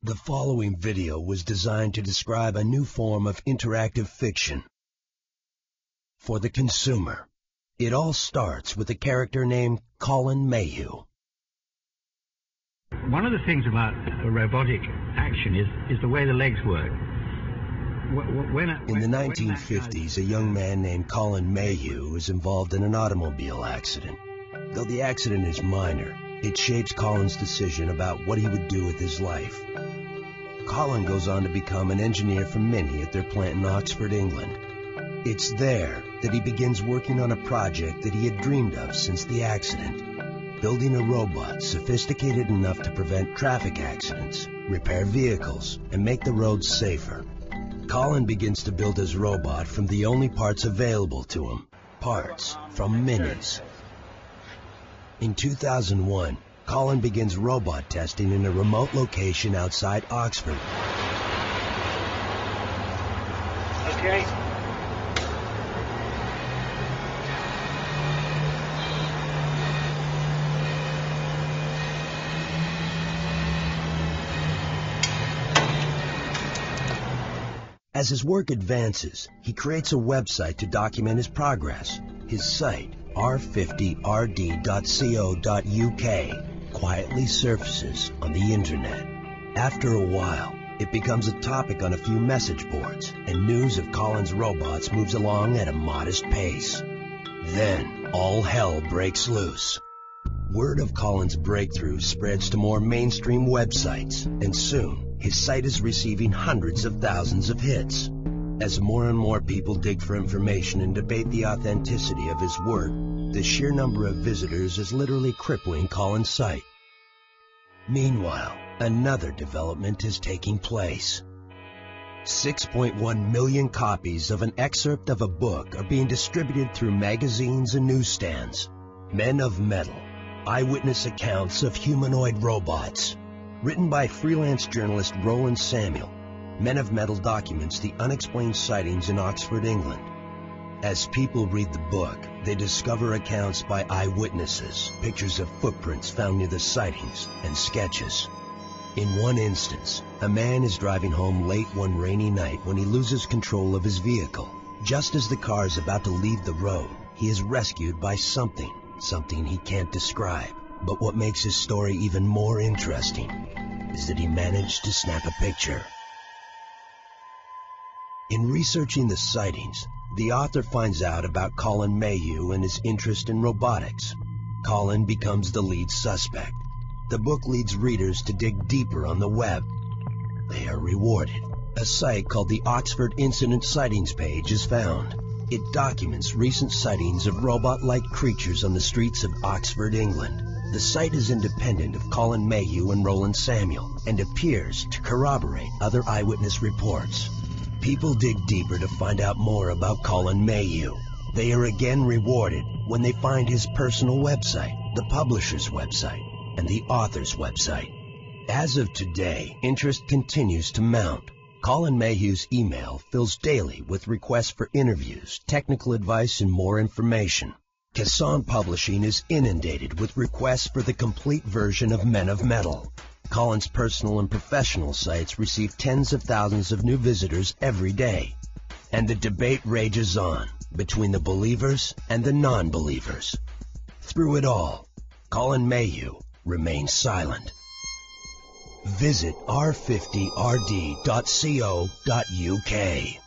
The following video was designed to describe a new form of interactive fiction. For the consumer, it all starts with a character named Colin Mayhew. One of the things about robotic action is the way the legs work. In the 1950s, a young man named Colin Mayhew was involved in an automobile accident. Though the accident is minor, it shapes Colin's decision about what he would do with his life. Colin goes on to become an engineer for Mini at their plant in Oxford, England. It's there that he begins working on a project that he had dreamed of since the accident, building a robot sophisticated enough to prevent traffic accidents, repair vehicles, and make the roads safer. Colin begins to build his robot from the only parts available to him, parts from Minis. In 2001, Colin begins robot testing in a remote location outside Oxford. Okay. As his work advances, he creates a website to document his progress. His site, r50rd.co.uk, quietly surfaces on the internet. After a while, it becomes a topic on a few message boards, and news of Colin's robots moves along at a modest pace. Then, all hell breaks loose. Word of Colin's breakthrough spreads to more mainstream websites, and soon, his site is receiving hundreds of thousands of hits. As more and more people dig for information and debate the authenticity of his work, the sheer number of visitors is literally crippling Colin's site. Meanwhile, another development is taking place. 6.1 million copies of an excerpt of a book are being distributed through magazines and newsstands. Men of Metal, eyewitness accounts of humanoid robots. Written by freelance journalist Roland Samuel, Men of Metal documents the unexplained sightings in Oxford, England. As people read the book, they discover accounts by eyewitnesses, pictures of footprints found near the sightings, and sketches. In one instance, a man is driving home late one rainy night when he loses control of his vehicle. Just as the car is about to leave the road, he is rescued by something he can't describe. But what makes his story even more interesting is that he managed to snap a picture. In researching the sightings, the author finds out about Colin Mayhew and his interest in robotics. Colin becomes the lead suspect. The book leads readers to dig deeper on the web. They are rewarded. A site called the Oxford Incident Sightings page is found. It documents recent sightings of robot-like creatures on the streets of Oxford, England. The site is independent of Colin Mayhew and Roland Samuel and appears to corroborate other eyewitness reports. People dig deeper to find out more about Colin Mayhew. They are again rewarded when they find his personal website, the publisher's website, and the author's website. As of today, interest continues to mount. Colin Mayhew's email fills daily with requests for interviews, technical advice, and more information. Kassan Publishing is inundated with requests for the complete version of Men of Metal. Colin's personal and professional sites receive tens of thousands of new visitors every day. And the debate rages on between the believers and the non-believers. Through it all, Colin Mayhew remains silent. Visit r50rd.co.uk.